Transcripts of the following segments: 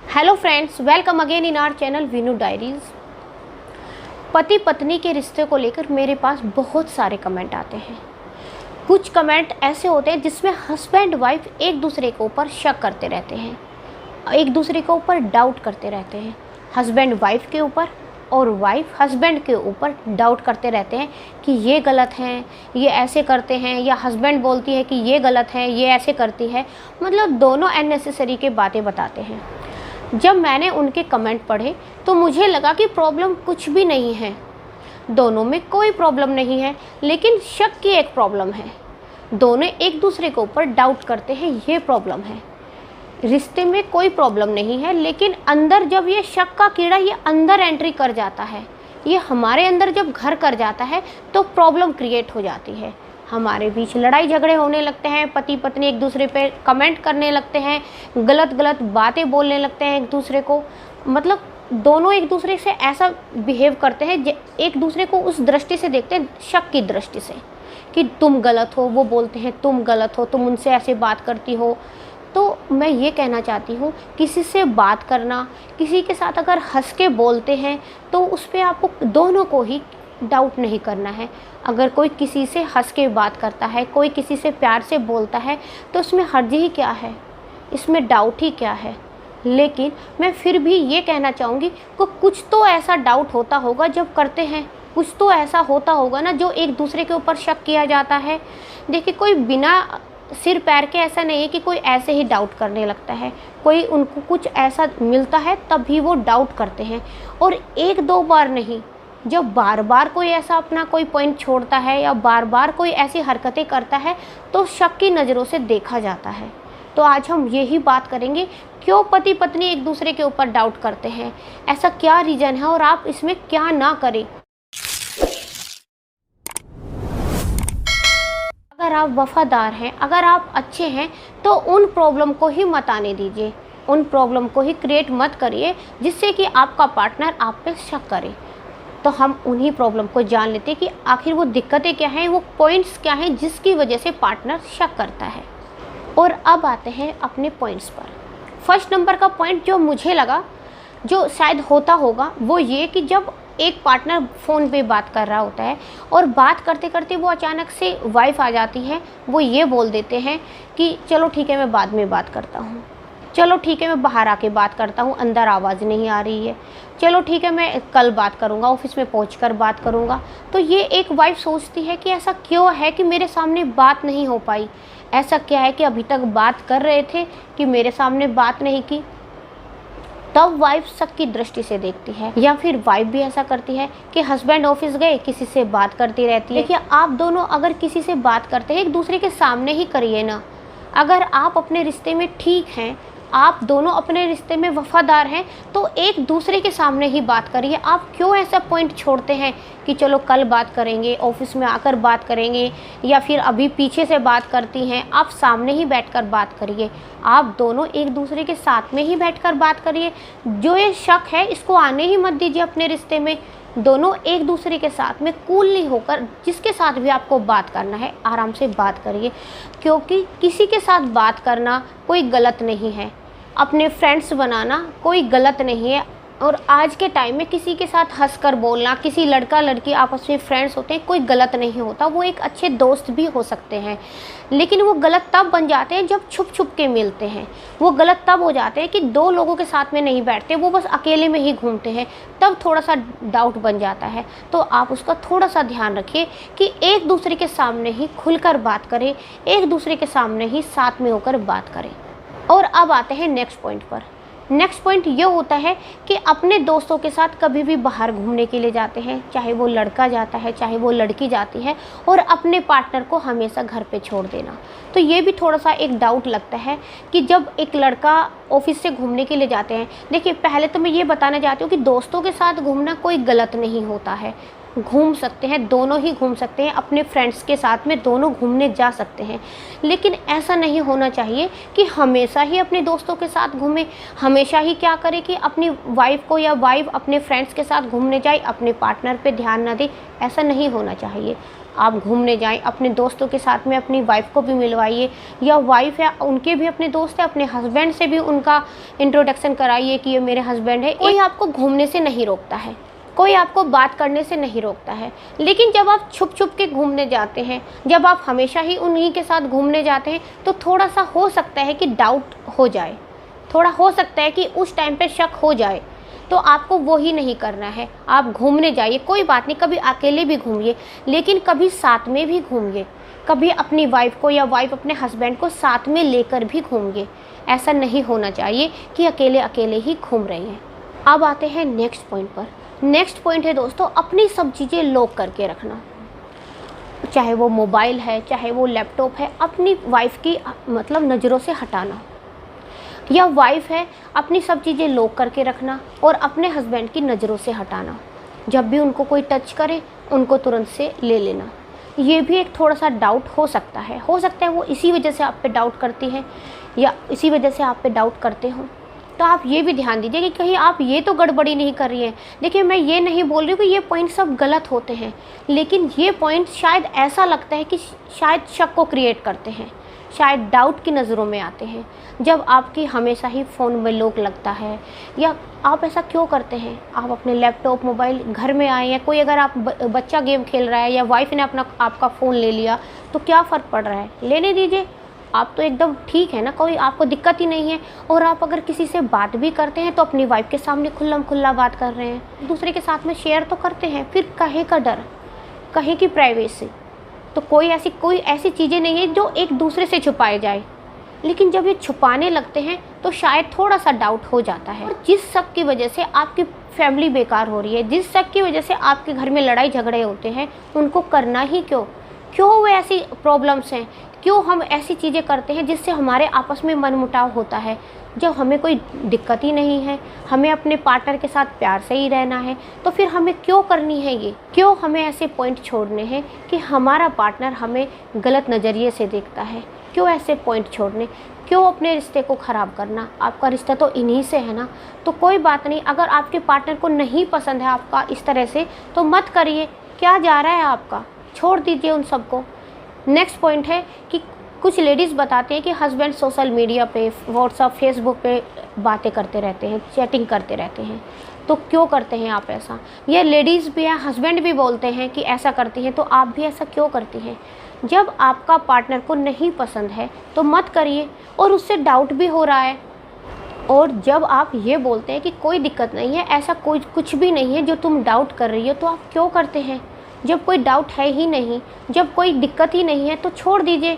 Hello friends, welcome again in our channel Veenu diaries. पति पत्नी के रिश्ते को लेकर मेरे पास बहुत सारे कमेंट आते हैं। कुछ कमेंट ऐसे होते हैं जिसमें हस्बैंड वाइफ एक दूसरे के ऊपर शक करते रहते हैं, एक दूसरे के ऊपर डाउट करते रहते हैं। हस्बैंड वाइफ के ऊपर और वाइफ हस्बैंड के ऊपर डाउट करते रहते हैं कि ये गलत हैं, ये ऐसे करते हैं, या हस्बैंड बोलती है कि ये गलत है, ये ऐसे करती है। मतलब दोनों अननेसेसरी के बातें बताते हैं। जब मैंने उनके कमेंट पढ़े तो मुझे लगा कि प्रॉब्लम कुछ भी नहीं है, दोनों में कोई प्रॉब्लम नहीं है, लेकिन शक की एक प्रॉब्लम है। दोनों एक दूसरे के ऊपर डाउट करते हैं, ये प्रॉब्लम है। रिश्ते में कोई प्रॉब्लम नहीं है, लेकिन अंदर जब ये शक का कीड़ा ये अंदर एंट्री कर जाता है, ये हमारे अंदर जब घर कर जाता है तो प्रॉब्लम क्रिएट हो जाती है। हमारे बीच लड़ाई झगड़े होने लगते हैं, पति पत्नी एक दूसरे पे कमेंट करने लगते हैं, गलत गलत बातें बोलने लगते हैं एक दूसरे को। मतलब दोनों एक दूसरे से ऐसा बिहेव करते हैं, एक दूसरे को उस दृष्टि से देखते हैं, शक की दृष्टि से, कि तुम गलत हो। वो बोलते हैं तुम गलत हो, तुम उनसे ऐसे बात करती हो। तो मैं ये कहना चाहती हूँ, किसी से बात करना, किसी के साथ अगर हंस के बोलते हैं तो उस पर आपको दोनों को ही डाउट नहीं करना है। अगर कोई किसी से हंस के बात करता है, कोई किसी से प्यार से बोलता है, तो इसमें हर्ज ही क्या है, इसमें डाउट ही क्या है। लेकिन मैं फिर भी ये कहना चाहूँगी कि कुछ तो ऐसा डाउट होता होगा जब करते हैं, कुछ तो ऐसा होता होगा ना जो एक दूसरे के ऊपर शक किया जाता है। देखिए, कोई बिना सिर पैर के ऐसा नहीं है कि कोई ऐसे ही डाउट करने लगता है। कोई उनको कुछ ऐसा मिलता है तभी वो डाउट करते हैं। और एक दो बार नहीं, जब बार बार कोई ऐसा अपना कोई पॉइंट छोड़ता है या बार बार कोई ऐसी हरकतें करता है तो शक की नज़रों से देखा जाता है। तो आज हम यही बात करेंगे, क्यों पति पत्नी एक दूसरे के ऊपर डाउट करते हैं, ऐसा क्या रीज़न है और आप इसमें क्या ना करें। अगर आप वफादार हैं, अगर आप अच्छे हैं, तो उन प्रॉब्लम को ही मत आने दीजिए, उन प्रॉब्लम को ही क्रिएट मत करिए जिससे कि आपका पार्टनर आप पे शक करे। तो हम उन्हीं प्रॉब्लम को जान लेते हैं कि आखिर वो दिक्कतें क्या हैं, वो पॉइंट्स क्या हैं जिसकी वजह से पार्टनर शक करता है। और अब आते हैं अपने पॉइंट्स पर। फर्स्ट नंबर का पॉइंट जो मुझे लगा, जो शायद होता होगा, वो ये कि जब एक पार्टनर फ़ोन पे बात कर रहा होता है और बात करते करते वो अचानक से वाइफ आ जाती है, वो ये बोल देते हैं कि चलो ठीक है, मैं बाद में बात करता हूँ, चलो ठीक है, मैं बाहर आके बात करता हूँ, अंदर आवाज़ नहीं आ रही है, चलो ठीक है, मैं कल बात करूँगा, ऑफिस में पहुँचकर बात करूँगा। तो ये एक वाइफ सोचती है कि ऐसा क्यों है कि मेरे सामने बात नहीं हो पाई, ऐसा क्या है कि अभी तक बात कर रहे थे कि मेरे सामने बात नहीं की। तब वाइफ शक की दृष्टि से देखती है। या फिर वाइफ भी ऐसा करती है कि हस्बैंड ऑफिस गए, किसी से बात करती रहती है। देखिए, आप दोनों अगर किसी से बात करते हैं, एक दूसरे के सामने ही करिए ना। अगर आप अपने रिश्ते में ठीक हैं, आप दोनों अपने रिश्ते में वफादार हैं, तो एक दूसरे के सामने ही बात करिए। आप क्यों ऐसा पॉइंट छोड़ते हैं कि चलो कल बात करेंगे, ऑफिस में आकर बात करेंगे, या फिर अभी पीछे से बात करती हैं। आप सामने ही बैठकर बात करिए, आप दोनों एक दूसरे के साथ में ही बैठकर बात करिए। जो ये शक है इसको आने ही मत दीजिए अपने रिश्ते में। दोनों एक दूसरे के साथ में कूलली होकर, जिसके साथ भी आपको बात करना है, आराम से बात करिए। क्योंकि किसी के साथ बात करना कोई गलत नहीं है, अपने फ्रेंड्स बनाना कोई गलत नहीं है। और आज के टाइम में किसी के साथ हंसकर बोलना, किसी लड़का लड़की आपस में फ्रेंड्स होते हैं, कोई गलत नहीं होता, वो एक अच्छे दोस्त भी हो सकते हैं। लेकिन वो गलत तब बन जाते हैं जब छुप छुप के मिलते हैं। वो गलत तब हो जाते हैं कि दो लोगों के साथ में नहीं बैठते, वो बस अकेले में ही घूमते हैं, तब थोड़ा सा डाउट बन जाता है। तो आप उसका थोड़ा सा ध्यान रखिए कि एक दूसरे के सामने ही खुलकर बात करें, एक दूसरे के सामने ही साथ में होकर बात करें। और अब आते हैं नेक्स्ट पॉइंट पर। नेक्स्ट पॉइंट ये होता है कि अपने दोस्तों के साथ कभी भी बाहर घूमने के लिए जाते हैं, चाहे वो लड़का जाता है चाहे वो लड़की जाती है, और अपने पार्टनर को हमेशा घर पे छोड़ देना। तो ये भी थोड़ा सा एक डाउट लगता है कि जब एक लड़का ऑफिस से घूमने के लिए जाते हैं, देखिए पहले तो मैं ये बताना चाहती हूँ कि दोस्तों के साथ घूमना कोई गलत नहीं होता है, घूम सकते हैं, दोनों ही घूम सकते हैं, अपने फ्रेंड्स के साथ में दोनों घूमने जा सकते हैं। लेकिन ऐसा नहीं होना चाहिए कि हमेशा ही अपने दोस्तों के साथ घूमें, हमेशा ही क्या करें कि अपनी वाइफ को या वाइफ अपने फ्रेंड्स के साथ घूमने जाए, अपने पार्टनर पे ध्यान ना दे। ऐसा नहीं होना चाहिए। आप घूमने जाएं, अपने दोस्तों के साथ में अपनी वाइफ को भी मिलवाइए, या वाइफ है उनके भी अपने दोस्त है, अपने हस्बैंड से भी उनका इंट्रोडक्शन कराइए कि ये मेरे हस्बैंड है। कोई आपको घूमने से नहीं रोकता है, कोई आपको बात करने से नहीं रोकता है। लेकिन जब आप छुप छुप के घूमने जाते हैं, जब आप हमेशा ही उन्हीं के साथ घूमने जाते हैं, तो थोड़ा सा हो सकता है कि डाउट हो जाए, थोड़ा हो सकता है कि उस टाइम पे शक हो जाए। तो आपको वो ही नहीं करना है। आप घूमने जाइए, कोई बात नहीं, कभी अकेले भी घूमिए, लेकिन कभी साथ में भी घूमिए। कभी अपनी वाइफ को या वाइफ अपने हस्बैंड को साथ में लेकर भी घूमिए। ऐसा नहीं होना चाहिए कि अकेले अकेले ही घूम रहे हैं। अब आते हैं नेक्स्ट पॉइंट पर। नेक्स्ट पॉइंट है दोस्तों, अपनी सब चीज़ें लॉक करके रखना। चाहे वो मोबाइल है, चाहे वो लैपटॉप है, अपनी वाइफ की मतलब नज़रों से हटाना। या वाइफ है, अपनी सब चीज़ें लॉक करके रखना और अपने हस्बैंड की नज़रों से हटाना। जब भी उनको कोई टच करे, उनको तुरंत से ले लेना। ये भी एक थोड़ा सा डाउट हो सकता है वो इसी वजह से आप पे डाउट करती है या इसी वजह से आप पे डाउट करते हो। तो आप ये भी ध्यान दीजिए कि कहीं आप ये तो गड़बड़ी नहीं कर रही हैं। देखिए, मैं ये नहीं बोल रही हूँ कि ये पॉइंट सब गलत होते हैं, लेकिन ये पॉइंट शायद ऐसा लगता है कि शायद शक को क्रिएट करते हैं, शायद डाउट की नज़रों में आते हैं। जब आपकी हमेशा ही फ़ोन में लॉक लगता है, या आप ऐसा क्यों करते हैं, आप अपने लैपटॉप मोबाइल घर में आए हैं, कोई अगर आप बच्चा गेम खेल रहा है या वाइफ ने आपका फ़ोन ले लिया, तो क्या फ़र्क पड़ रहा है, लेने दीजिए। आप तो एकदम ठीक है ना, कोई आपको दिक्कत ही नहीं है। और आप अगर किसी से बात भी करते हैं तो अपनी वाइफ के सामने खुल्लम खुल्ला बात कर रहे हैं, दूसरे के साथ में शेयर तो करते हैं। फिर कहे का डर, कहे की प्राइवेसी, तो कोई ऐसी चीज़ें नहीं है जो एक दूसरे से छुपाए जाए। लेकिन जब ये छुपाने लगते हैं तो शायद थोड़ा सा डाउट हो जाता है। और जिस शक की वजह से आपकी फैमिली बेकार हो रही है, जिस शक की वजह से आपके घर में लड़ाई झगड़े होते हैं, उनको करना ही क्यों वो ऐसी प्रॉब्लम्स हैं, क्यों हम ऐसी चीज़ें करते हैं जिससे हमारे आपस में मनमुटाव होता है। जब हमें कोई दिक्कत ही नहीं है, हमें अपने पार्टनर के साथ प्यार से ही रहना है, तो फिर हमें क्यों करनी है ये, क्यों हमें ऐसे पॉइंट छोड़ने हैं कि हमारा पार्टनर हमें गलत नज़रिए से देखता है। क्यों ऐसे पॉइंट छोड़ने, क्यों अपने रिश्ते को ख़राब करना। आपका रिश्ता तो इन्हीं से है ना। तो कोई बात नहीं, अगर आपके पार्टनर को नहीं पसंद है आपका इस तरह से, तो मत करिए, क्या जा रहा है आपका, छोड़ दीजिए उन सबको। नेक्स्ट पॉइंट है कि कुछ लेडीज़ बताते हैं कि हस्बैंड सोशल मीडिया पे, व्हाट्सअप, फेसबुक पे बातें करते रहते हैं, चैटिंग करते रहते हैं। तो क्यों करते हैं आप ऐसा? ये लेडीज़ भी हैं, हस्बैंड भी बोलते हैं कि ऐसा करती हैं, तो आप भी ऐसा क्यों करती हैं? जब आपका पार्टनर को नहीं पसंद है तो मत करिए, और उससे डाउट भी हो रहा है। और जब आप ये बोलते हैं कि कोई दिक्कत नहीं है, ऐसा कुछ भी नहीं है जो तुम डाउट कर रही हो, तो आप क्यों करते हैं? जब कोई डाउट है ही नहीं, जब कोई दिक्कत ही नहीं है, तो छोड़ दीजिए,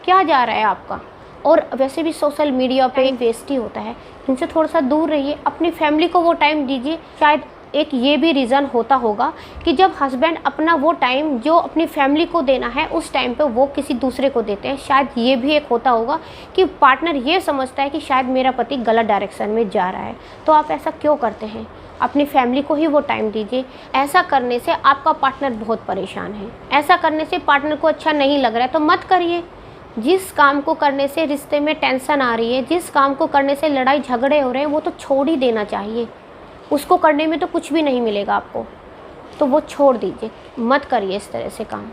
क्या जा रहा है आपका। और वैसे भी सोशल मीडिया पे वेस्ट ही होता है, इनसे थोड़ा सा दूर रहिए, अपनी फैमिली को वो टाइम दीजिए। शायद एक ये भी रीज़न होता होगा कि जब हस्बैंड अपना वो टाइम जो अपनी फैमिली को देना है, उस टाइम पे वो किसी दूसरे को देते हैं। शायद ये भी एक होता होगा कि पार्टनर ये समझता है कि शायद मेरा पति गलत डायरेक्शन में जा रहा है। तो आप ऐसा क्यों करते हैं? अपनी फैमिली को ही वो टाइम दीजिए। ऐसा करने से आपका पार्टनर बहुत परेशान है, ऐसा करने से पार्टनर को अच्छा नहीं लग रहा है, तो मत करिए। जिस काम को करने से रिश्ते में टेंशन आ रही है, जिस काम को करने से लड़ाई झगड़े हो रहे हैं, वो तो छोड़ ही देना चाहिए। उसको करने में तो कुछ भी नहीं मिलेगा आपको, तो वो छोड़ दीजिए, मत करिए इस तरह से काम।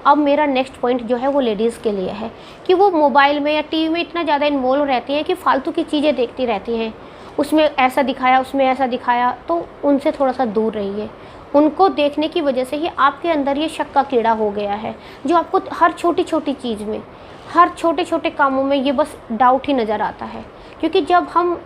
अब मेरा नेक्स्ट पॉइंट जो है वो लेडीज़ के लिए है कि वो मोबाइल में या टीवी में इतना ज़्यादा इन्वॉल्व रहती हैं कि फालतू की चीज़ें देखती रहती हैं, उसमें ऐसा दिखाया, उसमें ऐसा दिखाया, तो उनसे थोड़ा सा दूर रहिए। उनको देखने की वजह से ही आपके अंदर ये शक का कीड़ा हो गया है, जो आपको हर छोटी छोटी चीज़ में, हर छोटे छोटे कामों में ये बस डाउट ही नज़र आता है। क्योंकि जब हम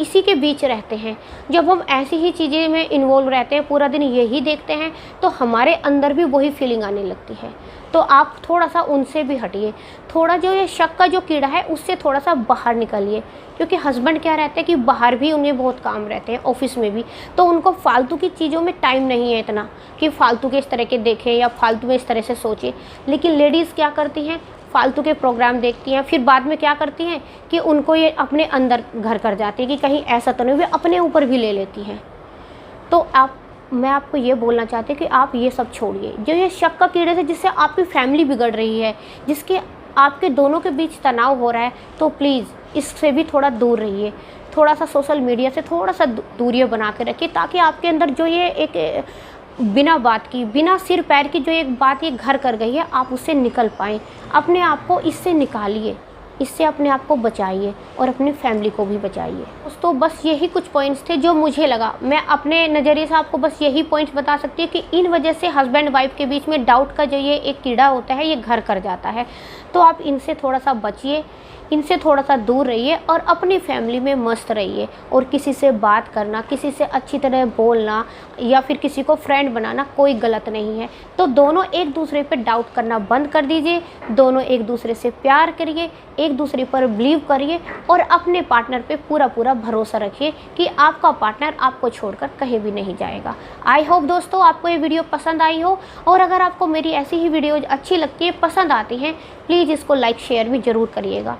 इसी के बीच रहते हैं, जब हम ऐसी ही चीज़ें में इन्वॉल्व रहते हैं, पूरा दिन यही देखते हैं, तो हमारे अंदर भी वही फीलिंग आने लगती है। तो आप थोड़ा सा उनसे भी हटिए, थोड़ा जो ये शक का जो कीड़ा है उससे थोड़ा सा बाहर निकलिए। क्योंकि हस्बैंड क्या रहते हैं कि बाहर भी उन्हें बहुत काम रहते हैं, ऑफिस में भी, तो उनको फालतू की चीज़ों में टाइम नहीं है इतना कि फालतू के इस तरह के देखें या फालतू में इस तरह से सोचें। लेकिन लेडीज़ क्या करती हैं, फालतू के प्रोग्राम देखती हैं, फिर बाद में क्या करती हैं कि उनको ये अपने अंदर घर कर जाती है कि कहीं ऐसा तो नहीं, वे अपने ऊपर भी ले लेती हैं। तो मैं आपको ये बोलना चाहती हूँ कि आप ये सब छोड़िए, जो ये शक का कीड़े से जिससे आपकी फैमिली बिगड़ रही है, जिसके आपके दोनों के बीच तनाव हो रहा है, तो प्लीज़ इससे भी थोड़ा दूर रहिए। थोड़ा सा सोशल मीडिया से थोड़ा सा दूरियाँ बना के रखिए, ताकि आपके अंदर जो ये एक बिना बात की, बिना सिर पैर की जो एक बात ये घर कर गई है, आप उससे निकल पाएँ। अपने आप को इससे निकालिए, इससे अपने आप को बचाइए और अपनी फैमिली को भी बचाइए। दोस्तों बस यही कुछ पॉइंट्स थे जो मुझे लगा, मैं अपने नज़रिए से आपको बस यही पॉइंट्स बता सकती हूँ कि इन वजह से हस्बैंड वाइफ के बीच में डाउट का जो ये एक कीड़ा होता है, ये घर कर जाता है। तो आप इनसे थोड़ा सा बचिए, इनसे थोड़ा सा दूर रहिए और अपनी फैमिली में मस्त रहिए। और किसी से बात करना, किसी से अच्छी तरह बोलना या फिर किसी को फ्रेंड बनाना कोई गलत नहीं है। तो दोनों एक दूसरे पे डाउट करना बंद कर दीजिए, दोनों एक दूसरे से प्यार करिए, एक दूसरे पर बिलीव करिए और अपने पार्टनर पे पूरा पूरा भरोसा रखिए कि आपका पार्टनर आपको छोड़कर कहीं भी नहीं जाएगा। आई होप दोस्तों आपको ये वीडियो पसंद आई हो, और अगर आपको मेरी ऐसी ही वीडियोज़ अच्छी लगती है, पसंद आती हैं, प्लीज़ इसको लाइक शेयर भी ज़रूर करिएगा।